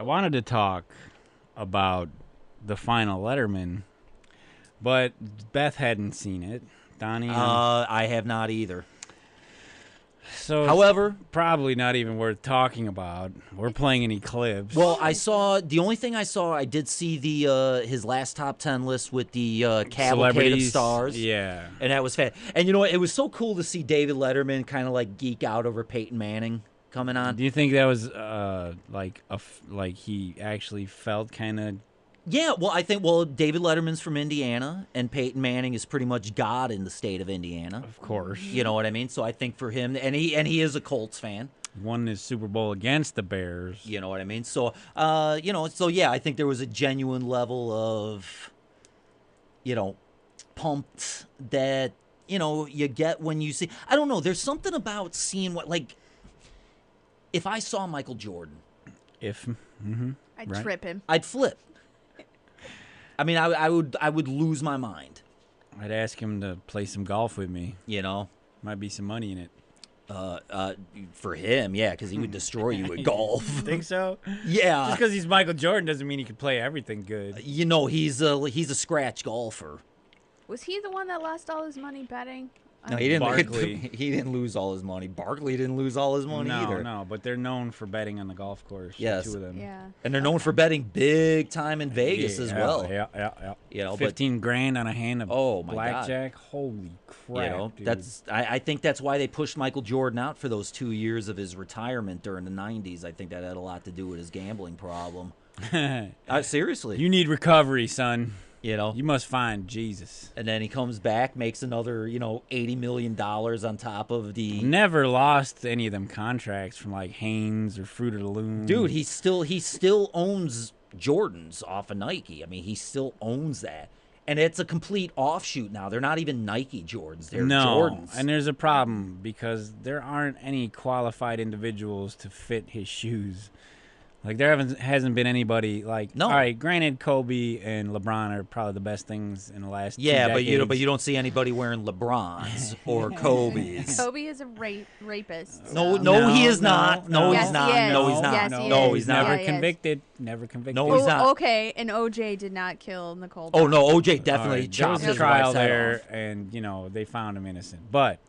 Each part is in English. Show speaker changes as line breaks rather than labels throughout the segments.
I wanted to talk about the final Letterman, but Beth hadn't seen it. Donnie?
I have not either.
So,
however,
probably not even worth talking about. We're playing any clips.
Well, the only thing I saw, I did see his last top 10 list with the cavalcade of stars.
Yeah.
And that was fat. And you know what? It was so cool to see David Letterman kind of like geek out over Peyton Manning coming on.
Do you think that was like he actually felt kind of?
Yeah, well, I think David Letterman's from Indiana, and Peyton Manning is pretty much God in the state of Indiana.
Of course.
You know what I mean? So I think for him, and he is a Colts fan.
Won his Super Bowl against the Bears.
You know what I mean? So, I think there was a genuine level of, pumped that, you get when you see. I don't know. There's something about seeing if I saw Michael Jordan.
I'd trip him.
I'd flip. I mean, I would lose my mind.
I'd ask him to play some golf with me.
Might
be some money in it.
For him, yeah, because he would destroy you at golf.
Think so?
Yeah.
Just because he's Michael Jordan doesn't mean he can play everything good.
He's a scratch golfer.
Was he the one that lost all his money betting?
No, he didn't.
Barkley.
He didn't lose all his money. Barkley didn't lose all his money either.
No, but they're known for betting on the golf course.
Yes.
The two of them.
Yeah.
And they're known for betting big time in Vegas as well.
Yeah. 15 grand on a hand of blackjack.
God.
Holy crap! Dude.
I think that's why they pushed Michael Jordan out for those 2 years of his retirement during the 90s. I think that had a lot to do with his gambling problem. Seriously.
You need recovery, son.
You
must find Jesus.
And then he comes back, makes another, $80 million on top of the...
Never lost any of them contracts from like Hanes or Fruit of the Loom.
Dude, he still owns Jordans off of Nike. I mean, he still owns that. And it's a complete offshoot now. They're not even Nike Jordans. They're Jordans.
And there's a problem because there aren't any qualified individuals to fit his shoes. Like, there hasn't been anybody, like...
No.
All right, granted, Kobe and LeBron are probably the best things in the last 2
decades.
but
you don't see anybody wearing LeBrons or Kobe's.
Kobe is a rapist.
No, he is not. No, he's not. No, he's not. No, he's not.
Never convicted. Never convicted.
No, he's not.
Okay, and OJ did not kill Nicole.
Oh, no, OJ definitely chopped
there was
his
a trial
wife's head
there,
off.
and, they found him innocent. But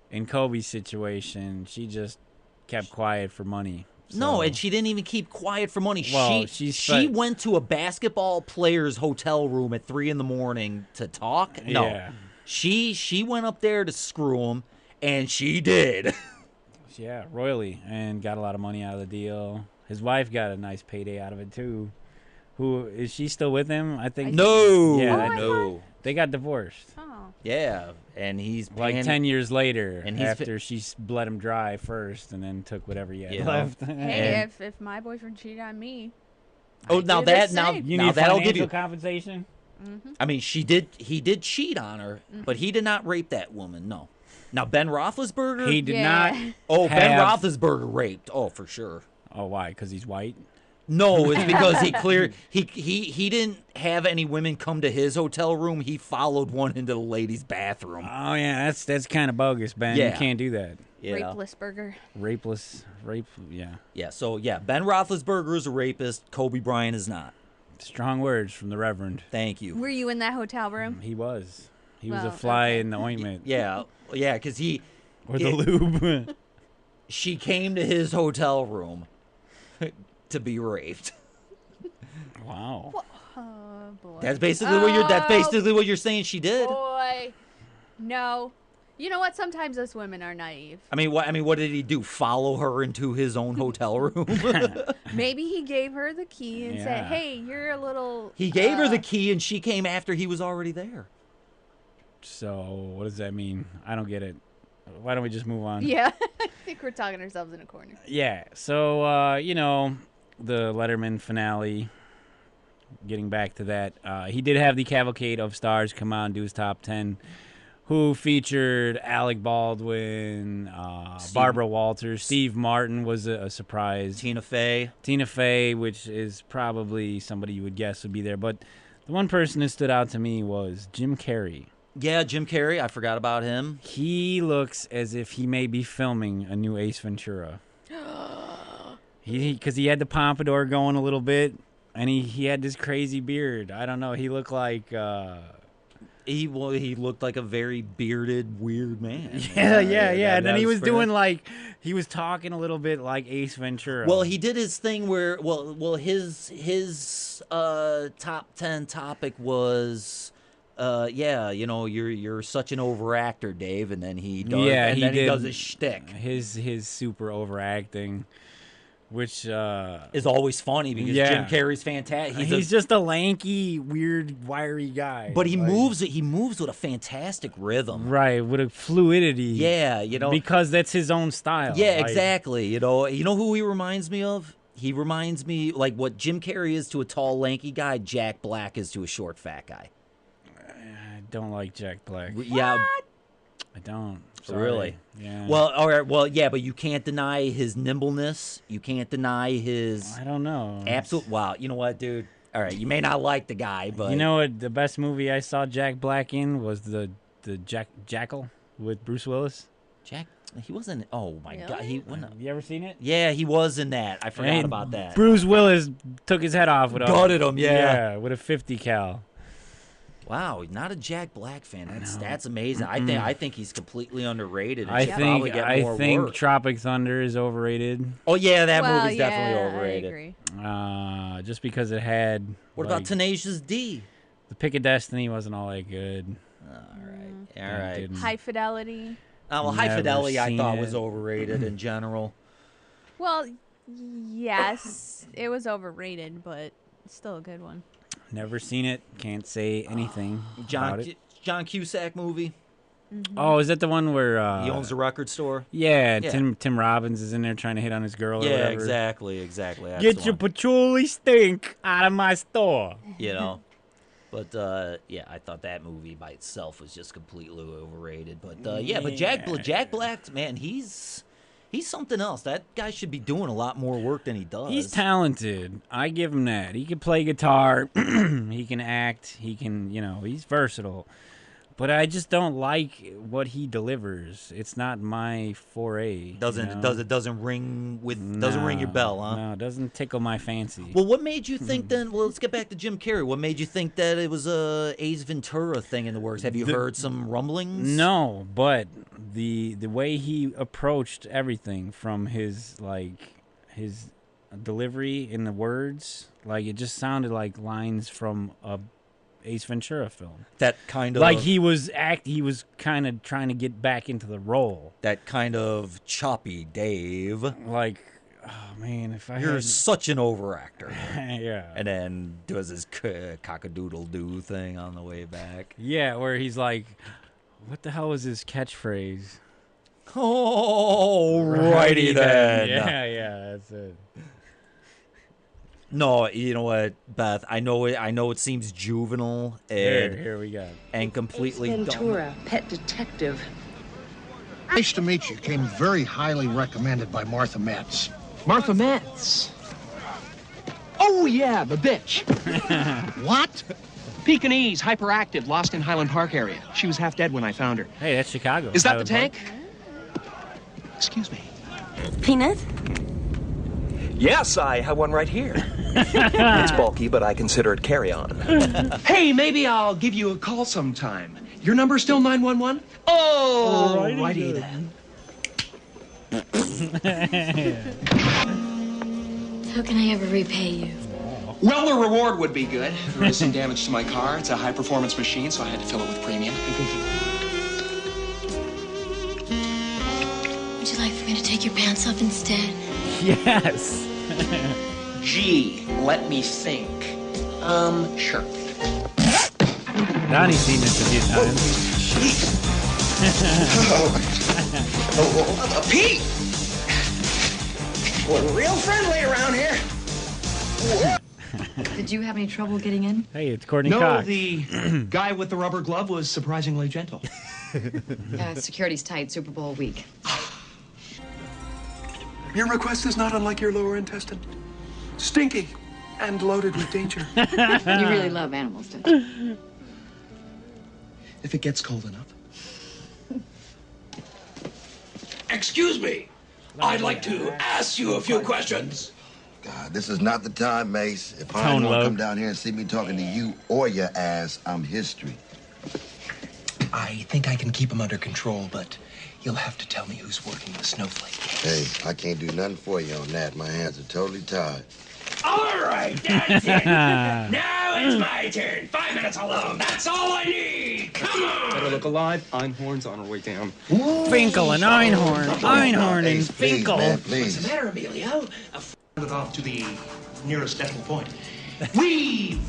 in Kobe's situation, she just kept quiet for money. So.
No, and she didn't even keep quiet for money.
Well,
she went to a basketball player's hotel room at 3 a.m. to talk. No,
yeah.
she went up there to screw him, and she did.
Yeah, royally, and got a lot of money out of the deal. His wife got a nice payday out of it too. Who is she still with him? I think.
No.
Yeah,
no.
They got divorced.
Oh.
Yeah, and he's
like 10 years later,
and
after she bled him dry first, and then took whatever he had left.
Hey, if my boyfriend cheated on me.
Oh, now
you need
that'll give you
compensation.
Mm-hmm.
I mean, he did cheat on her, but he did not rape that woman. No. Now Ben Roethlisberger,
he did not.
Oh, Ben Roethlisberger raped. Oh, for sure.
Oh, why? Because he's white.
No, it's because he didn't have any women come to his hotel room. He followed one into the ladies' bathroom.
Oh yeah, that's kind of bogus, Ben.
Yeah.
You can't do that.
Rapeless burger.
Yeah.
Yeah. So yeah, Ben Roethlisberger is a rapist. Kobe Bryant is not.
Strong words from the Reverend.
Thank you.
Were you in that hotel room?
He was. He was a fly in the ointment.
Yeah, because
the lube.
She came to his hotel room to be raped.
Wow.
Oh boy.
That's basically what you're saying she did.
Boy. No. You know what? Sometimes us women are naive.
I mean, what did he do? Follow her into his own hotel room?
Maybe he gave her the key and said, "Hey, you're a little."
He gave her the key, and she came after he was already there.
So what does that mean? I don't get it. Why don't we just move on?
Yeah, I think we're talking ourselves in a corner.
Yeah. So the Letterman finale. Getting back to that, he did have the Cavalcade of Stars come on and do his top 10, who featured Alec Baldwin, Barbara Walters, Steve Martin was a surprise.
Tina Fey,
which is probably somebody you would guess would be there. But the one person that stood out to me was Jim Carrey.
Yeah, Jim Carrey. I forgot about him.
He looks as if he may be filming a new Ace Ventura. Because he had the pompadour going a little bit, and he had this crazy beard. I don't know. He looked like
he looked like a very bearded, weird man.
Yeah. And then he was doing he was talking a little bit like Ace Ventura.
Well, he did his thing where his top 10 topic was. You're such an overactor, Dave, and then he does.
Yeah,
he does his shtick.
His super overacting, which
is always funny because Jim Carrey's fantastic.
He's just a lanky, weird, wiry guy.
But he moves with a fantastic rhythm,
right? With a fluidity.
Yeah,
because that's his own style.
Yeah, exactly. You know who he reminds me of? He reminds me like what Jim Carrey is to a tall, lanky guy. Jack Black is to a short, fat guy.
I don't like Jack Black.
Yeah,
I don't.
Sorry. Really?
Yeah.
Well, all right. Well, yeah, but you can't deny his nimbleness. You can't deny his.
I don't know.
Absolute. Wow. You know what, dude? All right. You may not like the guy, but
you know what? The best movie I saw Jack Black in was the Jackal with Bruce Willis.
Jack. He wasn't. Oh my God. He.
You ever seen it?
Yeah, he was in that. I forgot about that.
Bruce Willis took his head off with
gutted him.
Yeah, with a 50 cal.
Wow, not a Jack Black fan. That's amazing. I think he's completely underrated.
I think Tropic Thunder is overrated.
Oh yeah, that movie's definitely overrated.
I agree.
Just because it had.
What about Tenacious D?
The Pick of Destiny wasn't all that good.
All right.
High Fidelity.
Well, High Fidelity I thought was overrated in general.
Well, yes, it was overrated, but it's still a good one.
Never seen it. Can't say anything about it.
John Cusack movie.
Mm-hmm.
Oh, is that the one where
he owns the record store?
Yeah. Tim Robbins is in there trying to hit on his girl. Or whatever.
Exactly. That's
Get your patchouli stink out of my store.
But I thought that movie by itself was just completely overrated. But but Jack Black, man, he's something else. That guy should be doing a lot more work than he does.
He's talented. I give him that. He can play guitar. He can act. He can, he's versatile. But I just don't like what he delivers. It's not my foray.
Doesn't ring your bell, huh?
No, it doesn't tickle my fancy.
Well, what made you think then? Well, let's get back to Jim Carrey. What made you think that it was a Ace Ventura thing in the works? Have you heard some rumblings?
No, but the way he approached everything from his delivery in the words, it just sounded like lines from a Ace Ventura film.
That kind of
he was kind of trying to get back into the role.
That kind of choppy Dave.
Oh man,
you're such an overactor.
Yeah.
And then does his cock-a-doodle-doo thing on the way back.
Yeah, where he's like, what the hell was his catchphrase?
Oh, righty then.
Yeah, that's it.
No, you know what, Beth? I know it seems juvenile and
here we go.
And completely
Ace Ventura, pet detective.
Nice to meet you. Came very highly recommended by Martha Metz.
Martha Metz. Oh yeah, the bitch.
What?
Pekingese, hyperactive, lost in Highland Park area. She was half dead when I found her.
Hey, that's Chicago.
Is that
Highland
the tank?
Park?
Excuse me.
Peanut?
Yes, I have one right here. It's bulky, but I consider it carry-on.
Hey, maybe I'll give you a call sometime. Your number still 911? Oh, righty then.
How can I ever repay you?
Well, the reward would be good. There is some damage to my car. It's a high-performance machine, so I had to fill it with premium.
Would you like for me to take your pants off instead?
Yes.
Gee, let me think. Sure.
Donnie's seen this a few times.
Pete! We're real friendly around here.
Did you have any trouble getting in?
Hey, it's Courtney
No,
Cox.
the guy with the rubber glove was surprisingly gentle.
Security's tight, Super Bowl week.
Your request is not unlike your lower intestine. Stinky and loaded with danger.
You really love animals, don't you?
If it gets cold enough. Excuse me. I'd like to ask you a few questions.
God, this is not the time, Mace. If I
Tone
want to
low.
come down here and see me talking to you or your ass, I'm history.
I think I can keep him under control, but you'll have to tell me who's working the snowflake case.
Hey, I can't do nothing for you on that. My hands are totally tied.
All right, that's it. Now it's my turn. 5 minutes alone. That's all I need. Come on.
Better look alive. Einhorn's on her way down.
Finkel and Einhorn. Einhorn and
Ace, please,
Finkel.
man,
What's
please.
the matter, Emilio? It off to the nearest decimal point. We've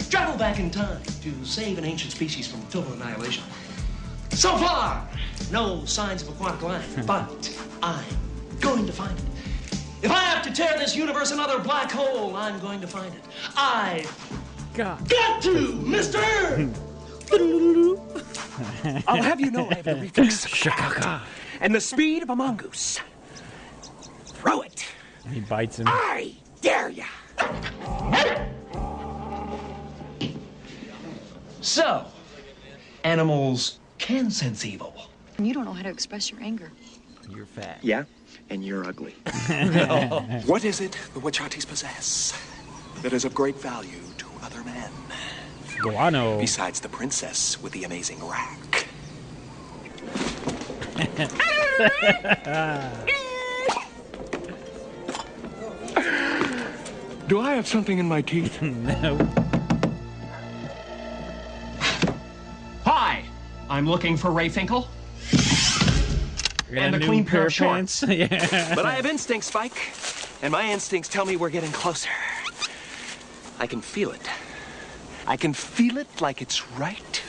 traveled back in time to save an ancient species from total annihilation. So far, no signs of aquatic life, but I'm going to find it. If I have to tear this universe another black hole, I'm going to find it. I've got to, mister!
I'll have you know I have the reflex of a cat and the speed of a mongoose. Throw it.
He bites him.
I dare ya.
So, animals can sense evil.
You don't know how to express your anger.
You're fat.
Yeah, and you're ugly. What is it the Wachatis possess that is of great value to other men?
Guano.
Besides the princess with the amazing rack. Do I have something in my teeth?
No.
Hi, I'm looking for Ray Finkel. And a clean pair of shorts.
Yeah.
But I have instincts, Spike. And my instincts tell me we're getting closer. I can feel it. I can feel it like it's right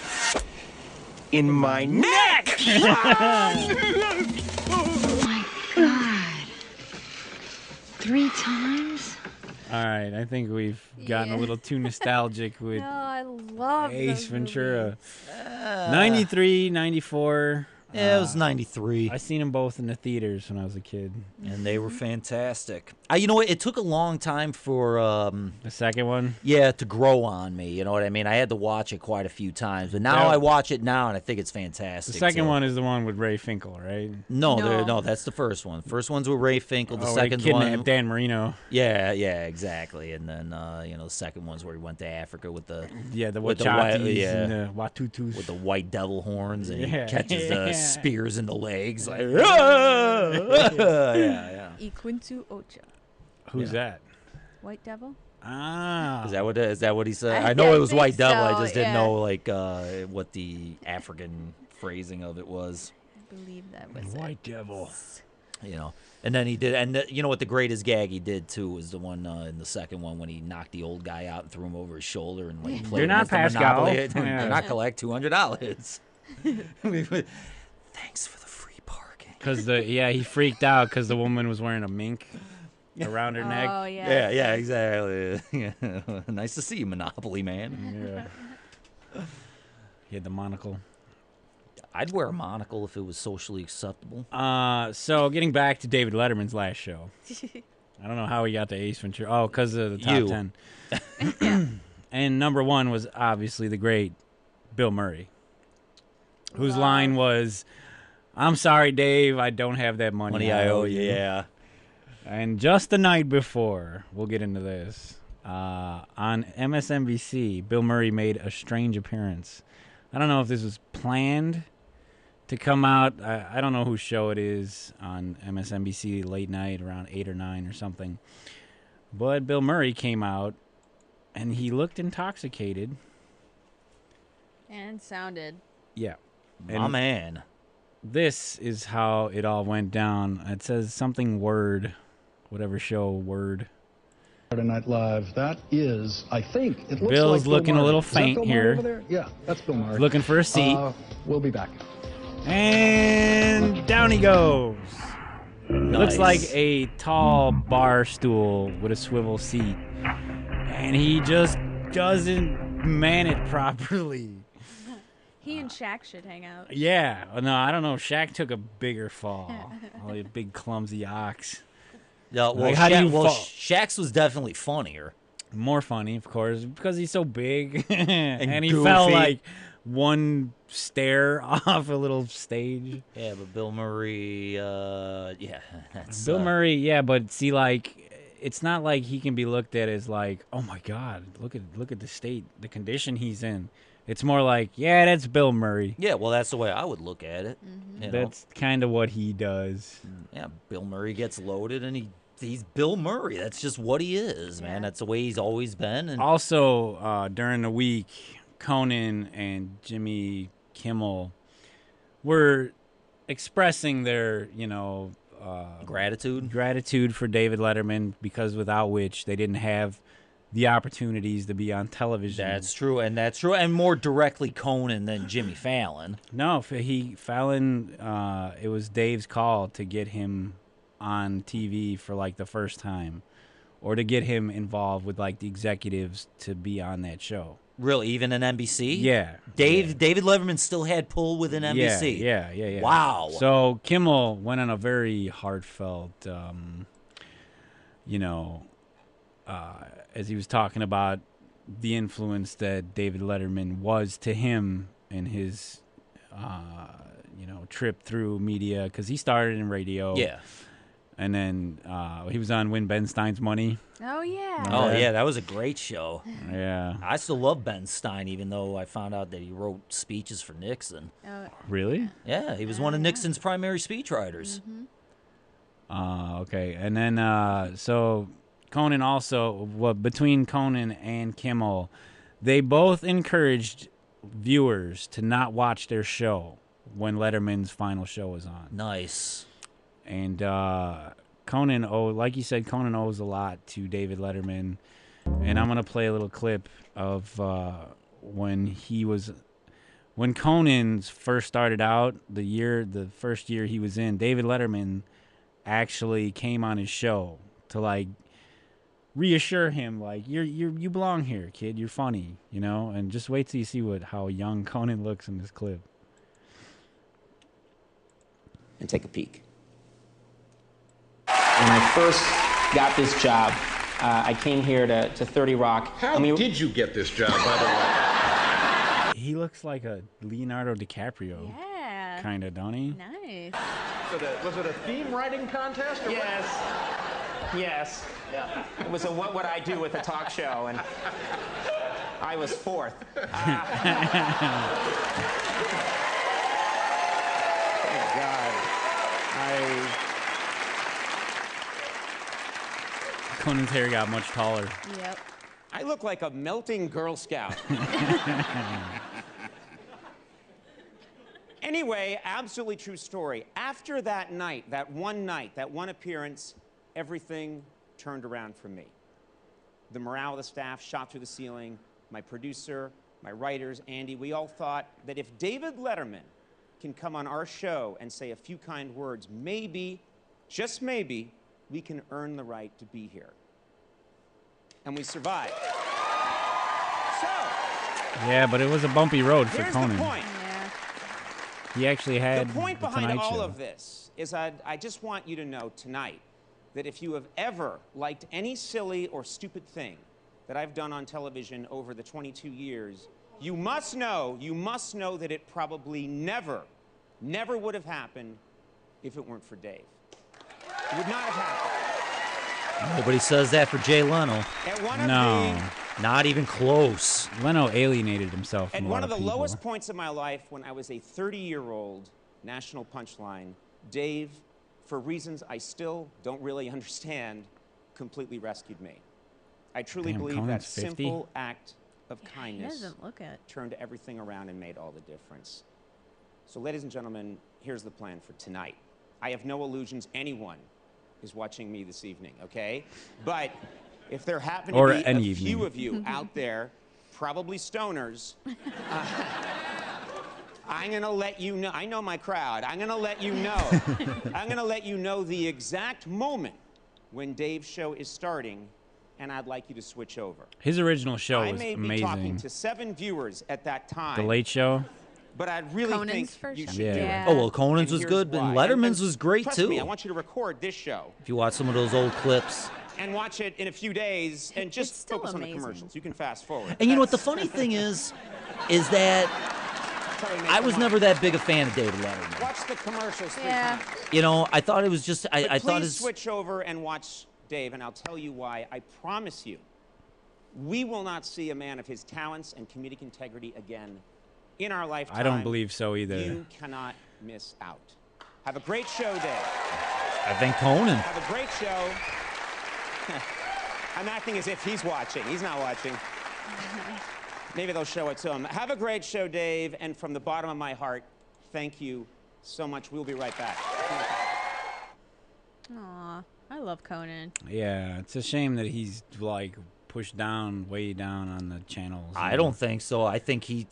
in my neck!
Oh my God. 3 times?
All right, I think we've gotten a little too nostalgic with
No, I love
Ace
those
Ventura.
movies.
93, 94.
Yeah, it was 93.
I seen them both in the theaters when I was a kid.
And they were fantastic. You know what? It took a long time for
The second one?
yeah, to grow on me. You know what I mean? I had to watch it quite a few times, but now
Yeah.
I watch it now and I think it's
The
fantastic.
second
so-
one is the one with Ray Finkel, right?
No,
No.
no, that's the first one. First one's with Ray Finkel. The
Oh,
second
he
one,
kidnapped Dan Marino.
yeah, exactly. And then the second one's where he went to Africa with the
Yeah, the
with the
Wachatis
white- yeah.
and the Watutus.
with the white devil horns, and
Yeah.
he catches the
Yeah.
spears in the legs. Like, yeah.
Iquintu Ocha.
Who's that?
White Devil?
Ah.
Is that what he said?
I
I know it was
think
white devil. I
so,
just didn't
yeah.
know what the African phrasing of it was.
I believe that was
White Devil.
You know, and then he did, and you know what the greatest gag he did too was the one in the second one when he knocked the old guy out and threw him over his shoulder and like played
They're not
against the
Pascal.
Monopoly.
Yeah.
They're not collect $200. Thanks for the free parking.
Because he freaked out because the woman was wearing a mink around her neck.
Oh, yeah.
Yeah, exactly. Yeah. Nice to see you, Monopoly man.
Yeah. He had the monocle.
I'd wear a monocle if it was socially acceptable.
So getting back to David Letterman's last show. I don't know how he got to Ace Ventura. Oh, because of the top 10. And number 1 was obviously the great Bill Murray, whose line was, "I'm sorry, Dave, I don't have that money
I owe you." Yeah.
And just the night before, we'll get into this, on MSNBC, Bill Murray made a strange appearance. I don't know if this was planned to come out. I don't know whose show it is on MSNBC late night around 8 or 9 or something. But Bill Murray came out, and he looked intoxicated.
And sounded.
Yeah.
My man.
This is how it all went down. It says something Word, whatever show Word.
Saturday Night Live. That is, I think, it looks
Bill's
like
looking
Bill
a little
Murray. Is that
faint
Bill Murray
here.
over there? Yeah, that's Bill Murray.
Looking for a seat.
We'll be back.
And down he goes.
Nice.
Looks like a tall bar stool with a swivel seat. And he just doesn't man it properly.
He and Shaq should hang out.
Yeah. No, I don't know. Shaq took a bigger fall. Oh, a big clumsy ox.
Yeah, well,
Like, how do you fall?
Shaq's was definitely funnier.
More funny, of course, because he's so big. and he
goofy.
fell like one stair off a little stage.
Yeah, but Bill Murray, that's
Bill Murray, yeah, but see, like, it's not like he can be looked at as like, oh my God, look at the state, the condition he's in. It's more like, yeah, that's Bill Murray.
Yeah, well, that's the way I would look at it.
Mm-hmm.
You know?
That's kind of what he does.
Yeah, Bill Murray gets loaded, and he's Bill Murray. That's just what he is, man. That's the way he's always been. And
also, during the week, Conan and Jimmy Kimmel were expressing their, gratitude for David Letterman, because without which they didn't have the opportunities to be on television.
That's true, and more directly Conan than Jimmy Fallon.
No, Fallon, it was Dave's call to get him on TV for like the first time, or to get him involved with like the executives to be on that show.
Really, even in NBC?
Yeah.
David Letterman still had pull within NBC.
Yeah.
Wow.
So Kimmel went on a very heartfelt, as he was talking about the influence that David Letterman was to him in his, trip through media, because he started in radio.
Yeah.
And then he was on Win Ben Stein's Money.
Oh, yeah.
Oh, yeah, that was a great show.
Yeah.
I still love Ben Stein, even though I found out that he wrote speeches for Nixon.
Oh.
Really?
Yeah, he was one of Nixon's primary speechwriters.
Mm-hmm.
Okay. And then, so Conan also, between Conan and Kimmel, they both encouraged viewers to not watch their show when Letterman's final show was on.
Nice.
And Conan, like you said, Conan owes a lot to David Letterman. And I'm going to play a little clip of when Conan first started out, the first year he was in, David Letterman actually came on his show to like reassure him, like, you belong here, kid. You're funny, and just wait till you see how young Conan looks in this clip.
And take a peek. When I first got this job, I came here to 30 Rock.
How did you get this job, by the way?
He looks like a Leonardo DiCaprio.
Yeah.
Kind of, don't he?
Nice.
Was it a theme writing contest? Or
Yes. Yeah. It was a what would I do with a talk show, and I was fourth. Thank God.
Conan's hair got much taller.
Yep.
I look like a melting Girl Scout. Anyway, absolutely true story. After that night, that one appearance, everything turned around for me. The morale of the staff shot through the ceiling. My producer, my writers, Andy, we all thought that if David Letterman can come on our show and say a few kind words, maybe, just maybe, we can earn the right to be here. And we survived. So,
yeah, but it was a bumpy road for
here's
Conan.
the point.
Yeah.
He actually had
The point
the
behind
Tonight
all
Show.
of this is I just want you to know tonight that if you have ever liked any silly or stupid thing that I've done on television over the 22 years, you must know that it probably never would have happened if it weren't for Dave. It would not have happened.
Nobody says that for Jay Leno.
At one of
No.
Not even close.
Leno alienated himself
At
from a
one
lot
of the
people.
lowest points of my life, when I was a 30-year-old national punchline, Dave, for reasons I still don't really understand, completely rescued me. I truly
Damn,
believe
Conan's
that
50?
simple act of
He
kindness
doesn't look it.
turned everything around and made all the difference. So, ladies and gentlemen, here's the plan for tonight. I have no illusions anyone is watching me this evening, okay? But if there happen to
Or
be
any
a few
evening.
of you out there, probably stoners, I'm gonna let you know, I know my crowd, I'm gonna let you know the exact moment when Dave's show is starting, and I'd like you to switch over.
His original show
I
was
may be talking
amazing.
to 7 viewers at that time.
The Late Show.
But I really
Conan's
think
first
you
show?
should
Yeah.
do it.
Yeah.
Oh, well, Conan's
And
was
here's
good, and
why.
Letterman's was great,
trust
too.
me, I want you to record this show
If you watch some of those old clips.
and watch it in a few days and
It's
just
still
focus on the
amazing.
commercials. You can fast forward.
And you know what the funny thing is that I was never that big a fan of David Letterman.
Watch the commercials 3
Yeah.
times.
You know, I thought it was just,
But
I thought
please
his...
switch over and watch Dave, and I'll tell you why. I promise you, we will not see a man of his talents and comedic integrity again in our lifetime.
I don't believe so either.
You cannot miss out. Have a great show, Dave.
I think Conan.
Have a great show. I'm acting as if he's watching. He's not watching. Maybe they'll show it to him. Have a great show, Dave. And from the bottom of my heart, thank you so much. We'll be right back.
Aw, I love Conan.
Yeah, it's a shame that he's like pushed down, way down on the channels.
I don't think so. I think he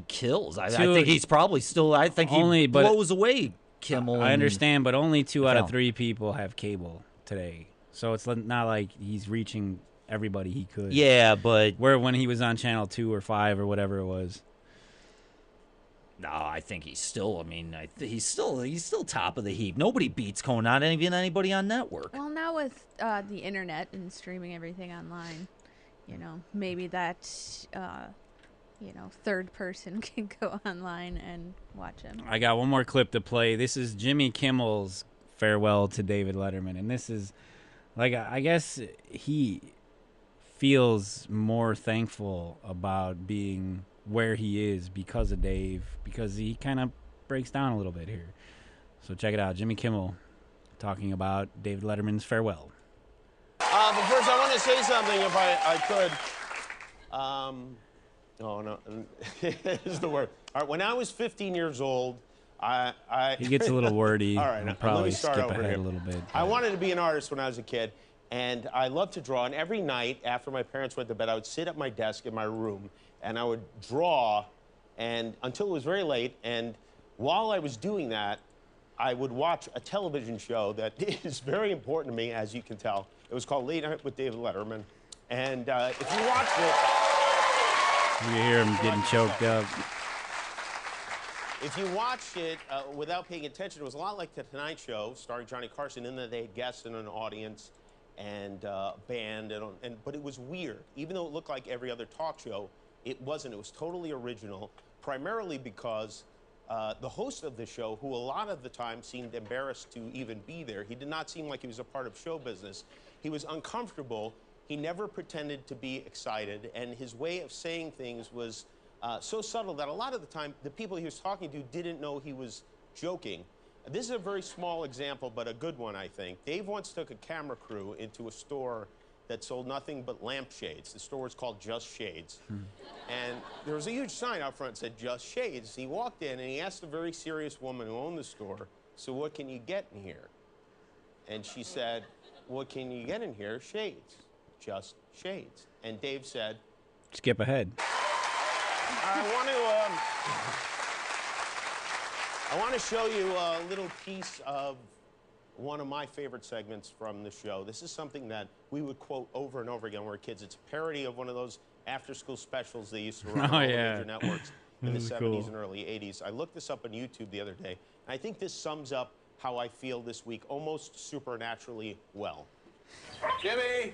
kills. I think he's probably still. I think he blows away Kimmel.
I understand, but only 2 out of 3 people have cable today, so it's not like he's reaching everybody he could.
Yeah, but
where when he was on channel 2 or 5 or whatever it was.
No, I think he's still. I mean, he's still top of the heap. Nobody beats Conan, not even anybody on network.
Well, now with the internet and streaming everything online, maybe that, third person can go online and watch him.
I got one more clip to play. This is Jimmy Kimmel's farewell to David Letterman, and this is, like, I guess he feels more thankful about being where he is because of Dave, because he kind of breaks down a little bit here. So check it out. Jimmy Kimmel talking about David Letterman's farewell.
But first, I want to say something, if I could. Oh, no. Here's the word. All right, when I was 15 years old,
He gets a little wordy.
All right,
I'll probably
let me start
skip
over
ahead
here.
a little bit.
I wanted to be an artist when I was a kid, and I loved to draw. And every night after my parents went to bed, I would sit at my desk in my room, and I would draw and until it was very late. And while I was doing that, I would watch a television show that is very important to me, as you can tell. It was called Late Night with David Letterman. And if you watched it...
You hear him getting choked up.
If you watched it without paying attention, it was a lot like The Tonight Show, starring Johnny Carson, in that they had guests and an audience and band, but it was weird. Even though it looked like every other talk show, it wasn't. It was totally original, primarily because the host of the show, who a lot of the time seemed embarrassed to even be there, he did not seem like he was a part of show business. He was uncomfortable. He never pretended to be excited, and his way of saying things was so subtle that a lot of the time, the people he was talking to didn't know he was joking. This is a very small example, but a good one, I think. Dave once took a camera crew into a store that sold nothing but lampshades. The store was called Just Shades. And there was a huge sign out front that said Just Shades. He walked in and he asked a very serious woman who owned the store, "So what can you get in here?" And she said, "What can you get in here? Shades. Just shades." And Dave said,
Skip ahead.
I want to show you a little piece of one of my favorite segments from the show. This is something that we would quote over and over again when we were kids. It's a parody of one of those after-school specials they used to run on all the major networks in the 70s and early 80s. I looked this up on YouTube the other day, and I think this sums up how I feel this week almost supernaturally well.
Jimmy!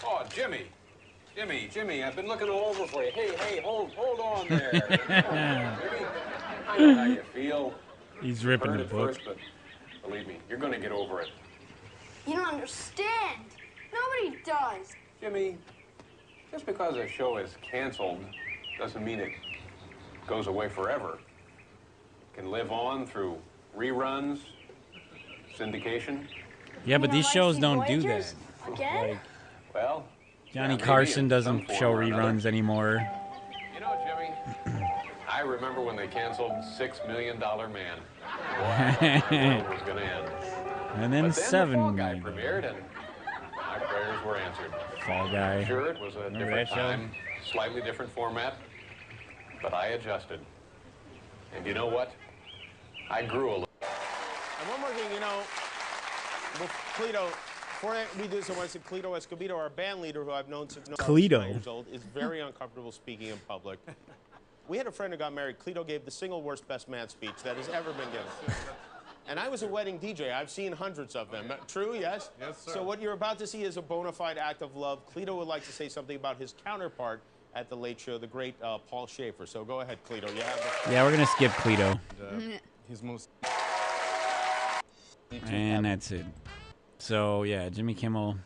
Oh, Jimmy. Jimmy, I've been looking all over for you. Hey, hold on there. Jimmy, I know how you feel.
He's ripping
Heard
the
it
book.
first, but believe me, you're going to get over it.
You don't understand. Nobody does.
Jimmy, just because a show is canceled doesn't mean it goes away forever. It can live on through reruns, syndication.
Yeah, but these shows don't do that.
Again?
Like,
Well,
Johnny
yeah,
Carson
maybe in some
doesn't
form
show
or another.
reruns anymore.
You know, Jimmy, I remember when they canceled $6 Million Man. Boy, the world was going to end.
And then
But then
$7
the Fall Guy
Million.
premiered, and my prayers were answered.
Fall Guy.
Sure, it was a
Remember
different
that show?
time, slightly different format, but I adjusted. And you know what? I grew a little.
And one more thing, Cleto, before we do this, I want to say Cleto Escobedo, our band leader, who I've known since I was 9
Cleto.
years old, is very uncomfortable speaking in public. We had a friend who got married. Cleto gave the single worst best man speech that has ever been given. And I was a wedding DJ. I've seen hundreds of them. True, yes?
Yes, sir.
So what you're about to see is a bona fide act of love. Cleto would like to say something about his counterpart at The Late Show, the great Paul Schaefer. So go ahead, Cleto. You have the...
Yeah, we're going to skip Cleto.
He's most...
And that's it. So, yeah, Jimmy Kimmel,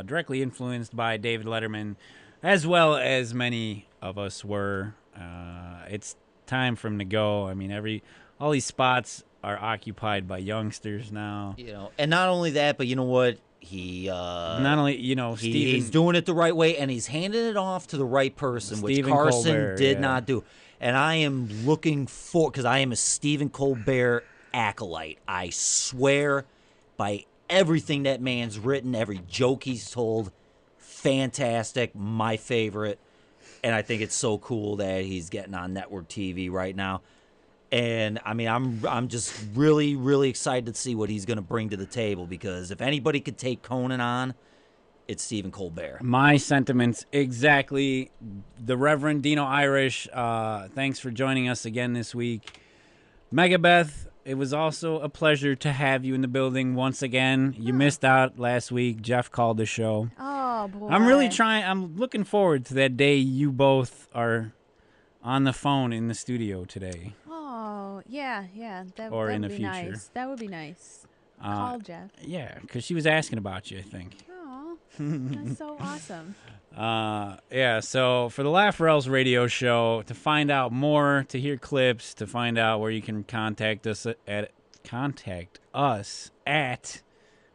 directly influenced by David Letterman, as well as many of us were. It's time for him to go. I mean, all these spots are occupied by youngsters now.
You know, and not only that, but you know what? He
not only, you know,
he's doing it the right way, and he's handing it off to the right person, which Carson
Colbert,
did not do. And I am looking for, because I am a Stephen Colbert acolyte. I swear by everything that man's written, every joke he's told, fantastic, my favorite. And I think it's so cool that he's getting on network TV right now. And I mean, I'm just really, really excited to see what he's going to bring to the table, because if anybody could take Conan on, it's Stephen Colbert.
My sentiments exactly. The Reverend Dino Irish, thanks for joining us again this week. Megabeth, it was also a pleasure to have you in the building once again. You missed out last week. Jeff called the show.
Oh, boy.
I'm looking forward to that day you both are on the phone in the studio today.
Oh, yeah. That
Or in
would
the
be
future.
Nice. That would be nice. Call Jeff.
Yeah, because she was asking about you, I think.
Oh, that's so awesome.
Yeah, so for the LOERadio show, to find out more, to hear clips, to find out where you can contact us at,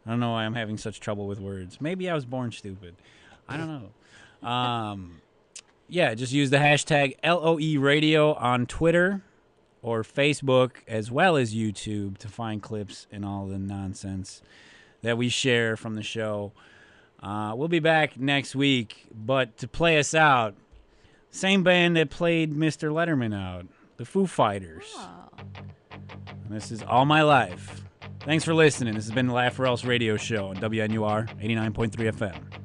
I don't know why I'm having such trouble with words. Maybe I was born stupid. I don't know. Yeah, just use the hashtag LOERadio on Twitter or Facebook, as well as YouTube, to find clips and all the nonsense that we share from the show. We'll be back next week, but to play us out, same band that played Mr. Letterman out, the Foo Fighters.
Oh.
This is All My Life. Thanks for listening. This has been the LOERadio show on WNUR 89.3 FM.